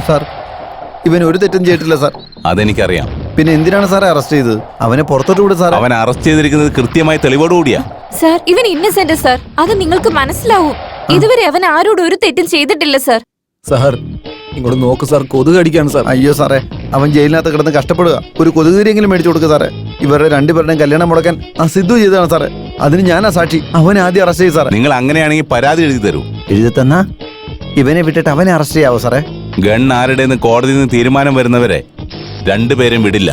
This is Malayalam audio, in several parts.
സാർ, ഇവൻ ഒരു തെറ്റും ചെയ്തിട്ടില്ല സാർ. അതെനിക്കറിയാം. പിന്നെ എന്തിനാണ് സാറേ അറസ്റ്റ് ചെയ്തത്? അവനെ പുറത്തോട്ട് വിടും സാർ. അവൻ അറസ്റ്റ് ചെയ്തിരിക്കുന്നത് കൃത്യമായ തെളിവോടുകൂടിയാ. സാർ, ഇവൻ ഇന്നസെന്റ് സാർ, അത് നിങ്ങൾക്ക് മനസ്സിലാവും. ഇതുവരെ അവൻ ആരോടും ഒരു തെറ്റും ചെയ്തിട്ടില്ല സാർ. സാർ ഇങ്ങോട്ട് നോക്ക് സാർ, കൊതുക് അടിക്കാണ് സാർ. അയ്യോ സാറേ, അവൻ ജയിലിനകത്ത് കിടന്ന് കഷ്ടപ്പെടുക. ഒരു കൊതുകുതിരിയെങ്കിലും മേടിച്ചു കൊടുക്കുക സാറേ. ഇവരുടെ രണ്ടുപേരുടെയും കല്യാണം മുടക്കാൻ ആ സിദ്ധു ചെയ്തതാണ് സാറേ. അതിന് ഞാനാ സാക്ഷി. അവനെ ആദ്യം അറസ്റ്റ് ചെയ്യും സാറേ. നിങ്ങൾ അങ്ങനെയാണെങ്കിൽ പരാതി എഴുതി തരൂ. എഴുതി തന്നാ ഇവനെ വിട്ടിട്ട് അവനെ അറസ്റ്റ് ചെയ്യാവോ സാറേ? ഗൺ ആരുടെന്ന് കോടതിയിൽ നിന്ന് തീരുമാനം വരുന്നവരെ രണ്ടുപേരും വിടില്ല.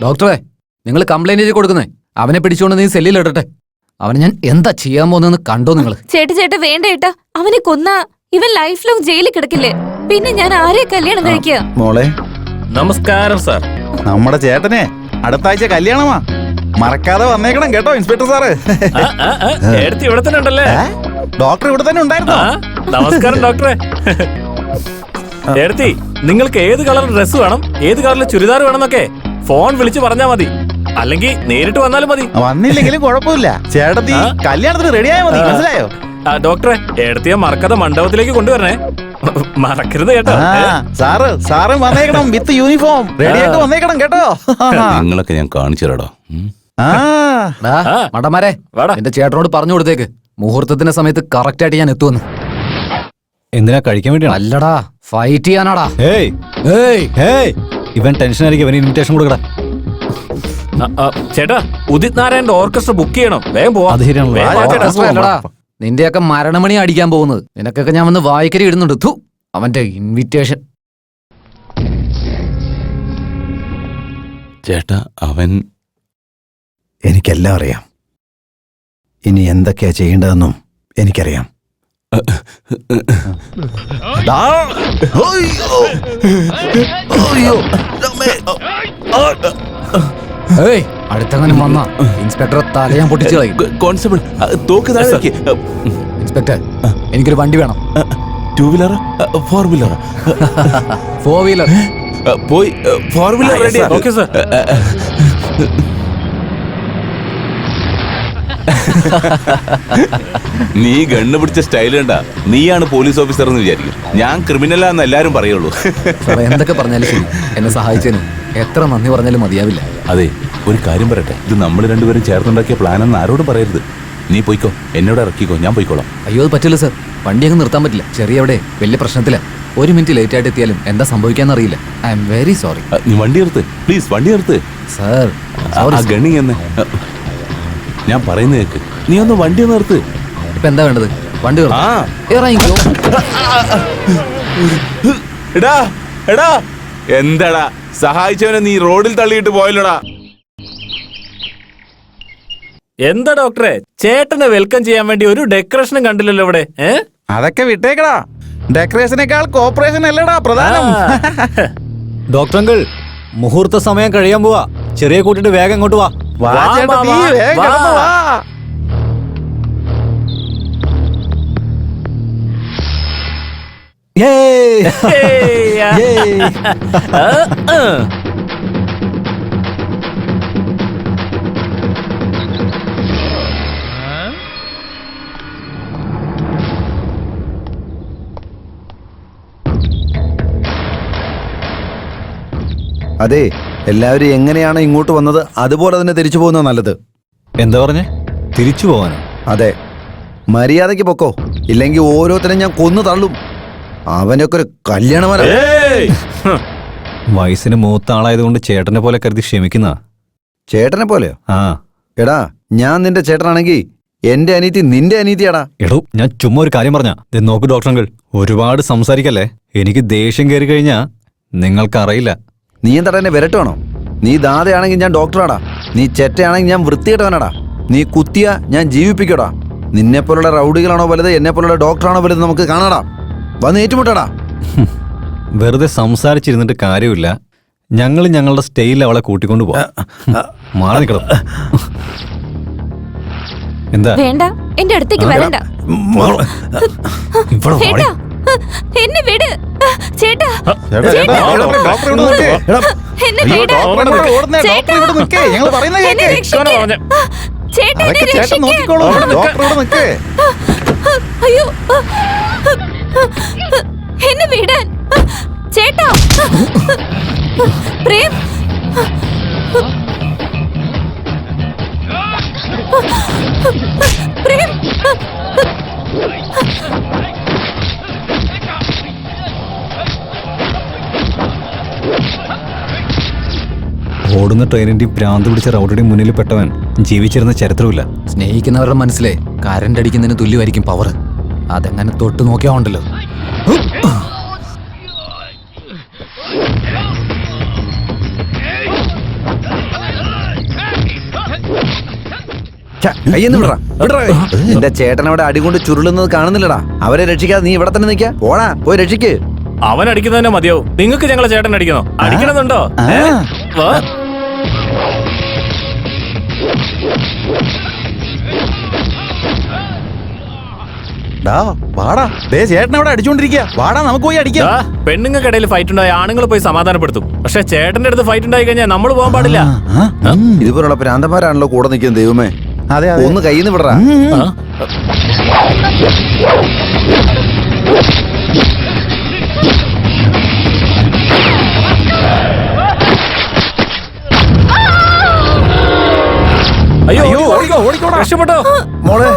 ഡോക്ടറെ, നിങ്ങൾ കംപ്ലൈന്റ് ചെയ്ത് കൊടുക്കുന്നേ. അവനെ പിടിച്ചുകൊണ്ട് നീ സെല്ലിൽ ഇടട്ടെ. അവനെ ഞാൻ എന്താ ചെയ്യാൻ പോകുന്നതെന്ന് കണ്ടോ നിങ്ങൾ? ചേട്ടാ വേണ്ട ഏട്ടാ, അവനെ കൊന്ന ഇവൻ ലൈഫ് ലോങ് ജയിലിൽ കിടക്കില്ലേ? പിന്നെ ഞാൻ ആരെ കല്യാണം കഴിക്കുക? മോളെ നമസ്കാരം സാർ. നമ്മുടെ ചേട്ടനെ അടുത്ത ആഴ്ച കല്യാണമാ, മറക്കാതെ വന്നേക്കണം കേട്ടോ ഇൻസ്പെക്ടർ സാറ്. എടുത്ത് ഇവിടെ തന്നെ ഉണ്ടല്ലേ? ഡോക്ടർ ഇവിടെ തന്നെ ഉണ്ടായിരുന്നു. നമസ്കാരം ഡോക്ടറെ. എടുത്തി, നിങ്ങൾക്ക് ഏത് കളർ ഡ്രസ് വേണം, ഏത് കളറിൽ ചുരിദാർ വേണമെന്നൊക്കെ ഫോൺ വിളിച്ച് പറഞ്ഞാ മതി, അല്ലെങ്കിൽ നേരിട്ട് വന്നാലും മതി. വന്നില്ലെങ്കിലും കുഴപ്പമില്ല, ചേട്ടത്തി കല്യാണത്തിന് റെഡിയായാൽ മതി. മനസ്സിലായോ? ഡോക്ടറെ, എടുത്തിയ മറക്കാതെ മണ്ഡപത്തിലേക്ക് കൊണ്ടുവരണേ, മറക്കരുത് കേട്ടോ. സാറ് വന്നേക്കണം വിത്ത് യൂണിഫോം റെഡിയായിട്ട് വന്നേക്കണം കേട്ടോ. നിങ്ങളൊക്കെ ഞാൻ കാണിച്ചു തരാടോ. മടമാരെ, എന്റെ ചേട്ടനോട് പറഞ്ഞു കൊടുത്തേക്ക് മുഹൂർത്തത്തിന്റെ സമയത്ത് കറക്റ്റ് ആയിട്ട് ഞാൻ എത്തുമെന്ന്. എന്തിനാ കഴിക്കാൻ വേണ്ടിയാണ്? അല്ലടാ, ഫൈറ്റ് ചെയ്യാനാടാ. ഇവൻ ടെൻഷൻ ആയിരിക്കും. ഇവന് ഇൻവിറ്റേഷൻ കൊടുക്കടാ. ചേട്ടാ, ഉദിത് നാരായണന്റെ ഓർക്കസ്ട്ര ബുക്ക് ചെയ്യണം, വേഗം പോവാം. അത് ശരിയാണല്ലോ. നിന്റെയൊക്കെ മരണമണി അടിക്കാൻ പോകുന്നത്. നിനക്കൊക്കെ ഞാൻ വന്ന് വായിക്കരി ഇടുന്നുണ്ട്. ഥു, അവന്റെ ഇൻവിറ്റേഷൻ. ചേട്ടാ, അവൻ എനിക്കെല്ലാം അറിയാം. ഇനി എന്തൊക്കെയാ ചെയ്യേണ്ടതെന്നും എനിക്കറിയാം. അടുത്തങ്ങനെ വന്ന ഇൻസ്പെക്ടറെ തല ഞാൻ പൊട്ടിച്ചു കളയും. കോൺസ്റ്റബിൾ, തോക്ക് താഴെ വെക്ക്. ഇൻസ്പെക്ടർ, എനിക്കൊരു വണ്ടി വേണം. 2 വീലർ 4 വീലർ? 4 വീലർ. പോയി 4 വീലർ റെഡി. Okay sir. നീ ഗണ്ണ് പിടിച്ച സ്റ്റൈൽ കണ്ട നീയാണ് പോലീസ് ഓഫീസർ എന്ന് വിചാരിക്കും. ഞാൻ ക്രിമിനലാന്ന് എല്ലാരും പറയുള്ളൂ. എന്തൊക്കെ പറഞ്ഞാലും ശരി, എന്നെ സഹായിച്ചതിന് എത്ര നന്ദി പറഞ്ഞാലും മതിയാവില്ല. അതെ, ഒരു കാര്യം പറയട്ടെ, ഇത് നമ്മൾ രണ്ടുപേരും ചേർന്നുണ്ടാക്കിയ പ്ലാനെന്ന് ആരോടും പറയരുത്. നീ പോയിക്കോ, എന്നോട് ഇറക്കിക്കോ, ഞാൻ പോയിക്കോളാം. അയ്യോ, അത് പറ്റില്ല സാർ. വണ്ടി അങ്ങ് നിർത്താൻ പറ്റില്ല. ചെറിയ അവിടെ വലിയ പ്രശ്നത്തില്ല. 1 മിനിറ്റ് ലേറ്റ് ആയിട്ട് എത്തിയാലും എന്താ സംഭവിക്കാന്ന് അറിയില്ല. I am very sorry. നീ വണ്ടി നിർത്ത് പ്ലീസ്, വണ്ടി നിർത്ത്. സാർ, ഗണ്ണി എന്ന് ഞാൻ പറയുന്നത് കേക്ക്. നീ ഒന്ന് വണ്ടി നിർത്ത്. ഇപ്പൊ എന്താ വേണ്ടത്? വണ്ടി ഇറങ്ങിക്കോ. എടാ എടാ, എന്താടാ സഹായിച്ചവനെ നീ റോഡിൽ തള്ളിയിട്ട് പോയല്ലോടാ. എന്താ ഡോക്ടറെ, ചേട്ടനെ വെൽക്കം ചെയ്യാൻ വേണ്ടി ഒരു ഡെക്കറേഷനും കണ്ടില്ലല്ലോ ഇവിടെ? അതൊക്കെ വിട്ടേക്കടാ. ഡെക്കറേഷനേക്കാൾ കോപ്പറേഷൻ അല്ലടാ പ്രധാനം. ഡോക്ടർ അങ്കിൾ, മുഹൂർത്ത സമയം കഴിയാൻ പോവാ. ചെറിയ കൂട്ടിട്ട് വേഗം ഇങ്ങോട്ട് വാ. വാ ചേട്ടത്തി, വേഗം കിടന്നു വാ. അതെ, എല്ലാവരും എങ്ങനെയാണ് ഇങ്ങോട്ട് വന്നത് അതുപോലെ തന്നെ തിരിച്ചു പോകുന്നത് നല്ലത്. എന്താ പറഞ്ഞേ? തിരിച്ചു പോവാനോ? അതെ, മര്യാദയ്ക്ക് പൊക്കോ, ഇല്ലെങ്കിൽ ഓരോരുത്തരും ഞാൻ കൊന്നു തള്ളും. അവനൊക്കെ ഒരു കല്യാണമല്ല. വയസ്സിന് മൂത്ത ആളായതുകൊണ്ട് ചേട്ടനെ പോലെ കരുതി ക്ഷമിക്കുന്ന. ചേട്ടനെ പോലെയോ? ആ. എടാ, ഞാൻ നിന്റെ ചേട്ടനാണെങ്കിൽ എന്റെ അനീതി നിന്റെ അനീതിയാടാ. എടോ, ഞാൻ ചുമ്മാ ഒരു കാര്യം പറഞ്ഞ. നോക്കൂ ഡോക്ടർ അങ്കിൾ, ഒരുപാട് സംസാരിക്കല്ലേ. എനിക്ക് ദേഷ്യം കയറി കഴിഞ്ഞാ നിങ്ങൾക്കറിയില്ല. നീ എന്താ എന്നെ വിരട്ടുവാണോ? നീ ദാതയാണെങ്കിൽ ഞാൻ ഡോക്ടറാടാ. നീ ചെറ്റയാണെങ്കിൽ ഞാൻ വൃത്തികെട്ടവനാടാ. നീ കുത്തിയ ഞാൻ ജീവിപ്പിക്കടാ. നിന്നെപ്പോലുള്ള റൗഡികളാണോ വലുത്, എന്നെപ്പോലുള്ള ഡോക്ടറാണോ വലുത്, നമുക്ക് കാണാടാ. വന്ന് ഏറ്റുമുട്ടാടാ. വെറുതെ സംസാരിച്ചിരുന്നിട്ട് കാര്യമില്ല. ഞങ്ങൾ ഞങ്ങളുടെ സ്റ്റൈലിൽ അവളെ കൂട്ടിക്കൊണ്ടു പോവാം. മാറി നിൽക്കണം. എന്താ? വേണ്ട, എന്റെ അടുത്തേക്ക് വരണ്ട. എന്നെ വിട് ചേട്ടാ. എന്നെ വിട് ചേട്ടാ. എന്നെ രക്ഷിക്ക്. ചേട്ടാ, എന്നെ രക്ഷിക്ക്. നോക്കിക്കോളൂ, ഡോക്ടർ ഇവിടെ നിൽക്കേ. അയ്യോ. എന്നെ വിടാൻ ചേട്ടാ. പ്രേം, പ്രേം, ഓടുന്ന ട്രെയിനിന്റെയും ഭ്രാന്ത് പിടിച്ച റൗഡിയുടെയും മുന്നിൽ പെട്ടവൻ ജീവിച്ചിരുന്ന ചരിത്രമില്ല. സ്നേഹിക്കുന്നവരുടെ മനസ്സിലെ കരണ്ട് അടിക്കുന്നതിന് തുല്യമായിരിക്കും പവർ. അതെങ്ങനെ തൊട്ട് നോക്കിയാ ഉണ്ടല്ലോ. കയ്യെന്ന് വിടറാ, വിടറാ കൈ. എന്റെ ചേട്ടൻ അവിടെ അടികൊണ്ട് ചുരുളുന്നത് കാണുന്നില്ലടാ. അവരെ രക്ഷിക്കാതെ നീ ഇവിടെ തന്നെ നിൽക്കാ. പോടാ, പോയി രക്ഷിക്ക്. അവൻ അടിക്കുന്നതന്നെ മതിയാവും. നിങ്ങൾക്ക് ഞങ്ങളെ ചേട്ടൻ അടിക്കണോ? അടിക്കണമെന്നുണ്ടോ? വാ. വാടാ, ദേ ചേട്ടൻ അവിടെ അടിച്ചോണ്ടിരിക്കുക. വാടാ, നമുക്ക് പോയി അടിക്കാം. ദാ, പെണ്ണുങ്ങൾക്കിടയിൽ ഫൈറ്റ് ഉണ്ടായി ആണുങ്ങൾ പോയി സമാധാനപ്പെടുത്തും. പക്ഷെ ചേട്ടന്റെ അടുത്ത് ഫൈറ്റ് ഉണ്ടായി കഴിഞ്ഞാൽ നമ്മൾ പോകാൻ പാടില്ല. ഇതുപോലുള്ള പ്രാന്തന്മാരാണല്ലോ കൂടെ നിൽക്കുന്നത്. ദൈവമേ, അതെ അതെ. ഒന്ന് കയ്യിന്ന് വിടറാ. ആ? അയ്യോ, ഓടിക്കോ, ഓടിക്കോ, രക്ഷപ്പെട്ടോ. മോളെ,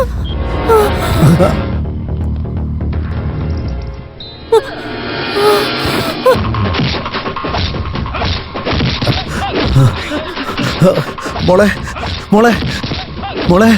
മോളെ, മോളെ, മോളെ.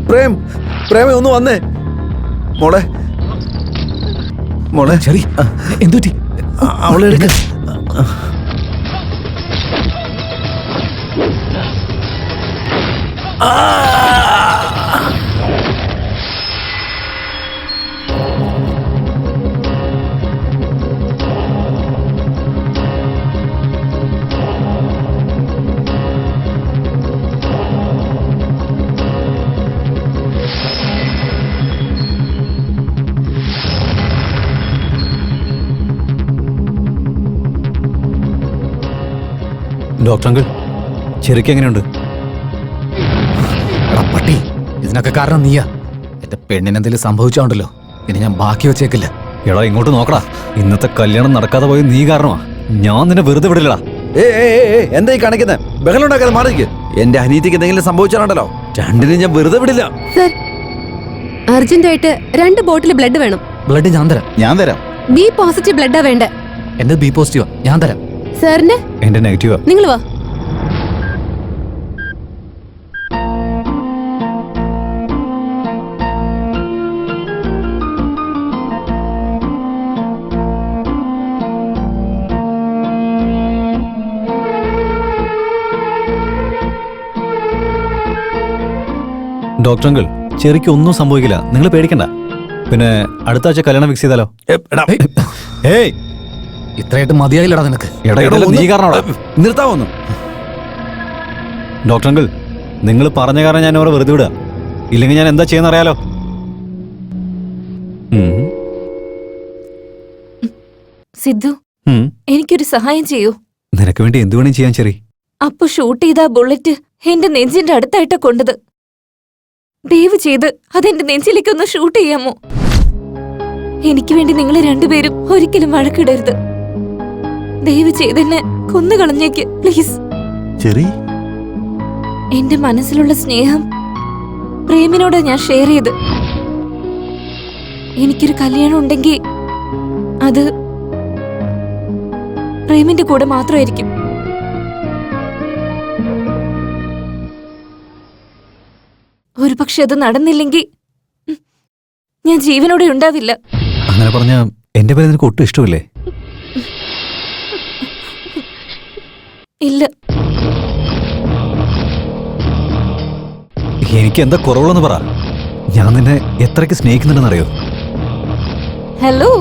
പ്രേം, പ്രേമ ഒന്ന് വന്നേ. മോളെ, മോളെ, ചെറി എന്തുറ്റി? അവളെ എടുക്ക. ഡോക്ടർ അങ്കിൾ, ചെറിക്ക് എങ്ങനെയുണ്ട്? എടാ പട്ടി, ഇതിനൊക്കെ കാരണം നീയാ. എന്റെ പെണ്ണിനെന്തെങ്കിലും സംഭവിച്ചോണ്ടല്ലോ, ഇനി ഞാൻ ബാക്കി വെച്ചേക്കില്ല. എടാ ഇങ്ങോട്ട് നോക്കടാ. ഇന്നത്തെ കല്യാണം നടക്കാതെ പോയി നീ കാരണമാ. ഞാൻ നിന്നെ വെറുതെ വിടില്ലടാ. എന്താ ഈ കാണിക്കുന്നത്? ബഹളം ഉണ്ടാക്കാതെ മാറിക്ക്. എന്റെ അനീതിക്ക് എന്തെങ്കിലും സംഭവിച്ചാലുണ്ടല്ലോ രണ്ടിനും ഞാൻ വെറുതെ വിടില്ല. സർ, അർജന്റായിട്ട് 2 ബോട്ടിൽ ബ്ലഡ് വേണം. ബ്ലഡ് ഞാൻ തരാം. ഞാൻ തരാം. ബി പോസിറ്റീവ് ബ്ലഡാ വേണ്ടേ. എന്റെ ബി പോസിറ്റീവാ, ഞാൻ തരാം. സാറിന്റെ എന്റെ നെഗറ്റീവാ. നിങ്ങൾ വാ. ഡോക്ടർ അങ്കിൾ, ചെറിക്ക് ഒന്നും സംഭവിക്കില്ല, നിങ്ങൾ പേടിക്കണ്ട. പിന്നെ അടുത്ത ആഴ്ച കല്യാണം ഫിക്സ് ചെയ്താലോ? ഏയ്, ഇത്രയായിട്ട് മതിയായില്ലടാ നിനക്ക്. ഇടയിടയിൽ നീ കാരണമാടാ. നിർത്താവൊന്നു. ഡോക്ടർ അങ്കിൾ, നിങ്ങൾ പറഞ്ഞ കാരണം ഞാൻ അവരെ വെറുതെ വിടുക. ഇല്ലെങ്കിൽ ഞാൻ എന്താ ചെയ്യുന്ന അറിയാലോ. സിദ്ധു, എനിക്കൊരു സഹായം ചെയ്യൂ. നിനക്ക് വേണ്ടി എന്തു വേണേലും ചെയ്യാൻ ചെറി. അപ്പൊ ഷൂട്ട് ചെയ്ത ആ ബുള്ളറ്റ് എന്റെ നെഞ്ചിന്റെ അടുത്തായിട്ടാ കൊണ്ടത്. ദയവ് ചെയ്ത് അതെന്റെ നെഞ്ചിലേക്ക് ഒന്ന് ഷൂട്ട് ചെയ്യാമോ? എനിക്ക് വേണ്ടി നിങ്ങൾ രണ്ടുപേരും ഒരിക്കലും വഴക്കിടരുത്. ദയവ് ചെയ്ത് എന്നെ കൊന്നുകളഞ്ഞേക്ക് പ്ലീസ്. ചെറി, എന്റെ മനസ്സിലുള്ള സ്നേഹം പ്രേമിനോട് ഞാൻ ഷെയർ ചെയ്ത്. എനിക്കൊരു കല്യാണം ഉണ്ടെങ്കിൽ അത് പ്രേമിന്റെ കൂടെ മാത്രമായിരിക്കും. ഒരു പക്ഷെ അത് നടന്നില്ലെങ്കിൽ ഞാൻ ജീവനോടെ ഉണ്ടാവില്ല. അങ്ങനെ പറഞ്ഞ എന്റെ പേര് നിനക്ക് ഒട്ടും ഇഷ്ടമില്ലേ? ഇല്ല. എനിക്ക് എന്താ കുറവുള്ളെന്ന് പറ. ഞാൻ നിന്നെ എത്രയ്ക്ക് സ്നേഹിക്കുന്നുണ്ടെന്നറിയോ? ഹലോ,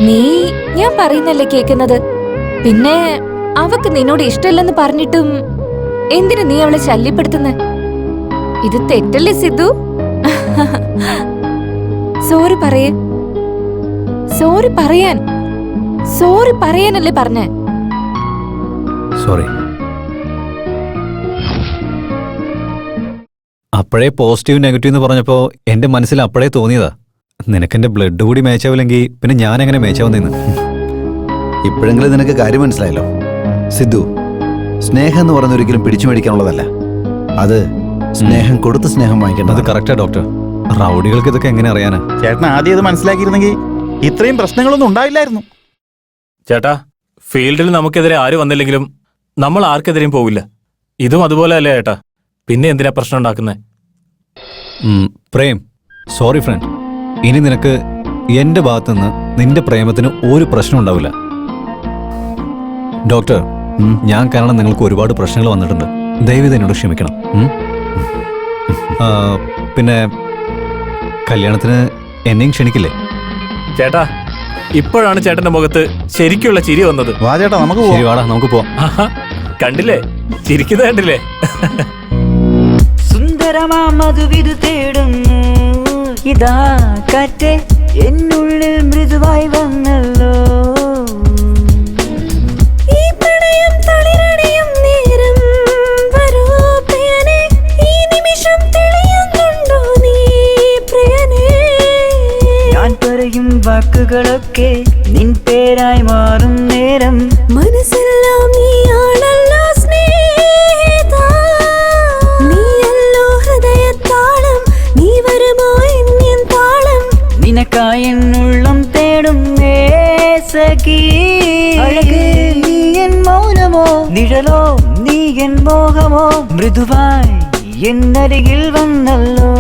നീ ഞാൻ പറയുന്നല്ലേ കേക്കുന്നത്. പിന്നെ അവക്ക് നിന്നോട് ഇഷ്ടമില്ലെന്ന് പറഞ്ഞിട്ടും എന്തിനു നീ അവളെ ശല്യപ്പെടുത്തുന്ന? ഇത് തെറ്റല്ലേ സിദ്ധു? സോറി പറയേ. സോറി പറയാനല്ലേ പറഞ്ഞേ? സോറി. അപ്പോഴേ പോസിറ്റീവ് നെഗറ്റീവ് എന്ന് പറഞ്ഞപ്പോൾ എൻ്റെ മനസ്സിൽ അപ്പോഴേ തോന്നിയതാ, നിനക്കെൻ്റെ ബ്ലഡ് കൂടി മേച്ചാവില്ലെങ്കിൽ പിന്നെ ഞാൻ എങ്ങനെ മേച്ചാവുന്നതെന്ന്. ഇപ്പോഴെങ്കിലും നിനക്ക് കാര്യം മനസ്സിലായല്ലോ. സിദ്ധു, സ്നേഹം എന്ന് പറയുന്ന ഒരിക്കലും പിടിച്ചു മേടിക്കാനുള്ളതല്ല. അത് സ്നേഹം കൊടുത്ത് സ്നേഹം അത് വാങ്ങിക്കേണ്ടത്. Correct doctor. റൗഡികൾക്ക് ഇതൊക്കെ എങ്ങനെ അറിയാനാ? ചേട്ടൻ ആദ്യം ഇത് മനസ്സിലാക്കിയിരുന്നെങ്കിൽ ഇത്രയും പ്രശ്നങ്ങളൊന്നും ഉണ്ടാവില്ലായിരുന്നു. ചേട്ടാ, ഫീൽഡിൽ നമുക്കെതിരെ ആര് വന്നില്ലെങ്കിലും നമ്മൾ ആർക്കെതിരെയും പോവില്ല. ഇതും അതുപോലെ അല്ലേ ചേട്ടാ? പിന്നെ എന്തിനാ പ്രശ്നം ഉണ്ടാക്കുന്നേ? Prem, sorry front. ഇനി നിനക്ക് എൻ്റെ ഭാഗത്തുനിന്ന് നിന്റെ പ്രേമത്തിന് ഒരു പ്രശ്നം ഉണ്ടാവില്ല. ഡോക്ടർ, ഞാൻ കാരണം നിങ്ങൾക്ക് ഒരുപാട് പ്രശ്നങ്ങൾ വന്നിട്ടുണ്ട്. ദയവേത് എന്നോട് ക്ഷമിക്കണം. പിന്നെ കല്യാണത്തിന് എന്നെയും ക്ഷണിക്കില്ലേ? ചേട്ടാ, ഇപ്പോഴാണ് ചേട്ടന്റെ മുഖത്ത് ശരിക്കുള്ള ചിരി വന്നത്. വാ ചേട്ടാ, നമുക്ക് ശരി, പോവാം. വാടാ നമുക്ക് പോവാം. ആഹാ, കണ്ടില്ലേ? ചിരിക്കുന്നത് കണ്ടില്ലേ? സുന്ദരമാ മധുവിധു തേടുന്നു ഇതാ കാറ്റേ എന്നുള്ളിൽ മൃദുവായി വന്നല്ലോ. ഈ പ്രണയം തളിരണിയും നേരം വരൂ പ്രിയനേ, ഈ നിമിഷം തെളിയുന്നുണ്ടോ നീ പ്രിയനേ? ഞാൻ പറയും വാക്കുകളൊക്കെ നിൻ പേരായി മാറും നേരം മനസ്സെല്ലാം നീയാണല്ലോ സ്നേഹിതാ, നീയല്ലോ ഹൃദയത്താളം, നീ വരുമോ എന്നിൻ താളം? നിനക്കായി എന്നുള്ളം തേടും സഖി. അഴകേ നീ എൻ മൗനമോ, നിഴലോ നീ എൻ മോഹമോ, മൃദുവായി എന്നരികിൽ വന്നല്ലോ.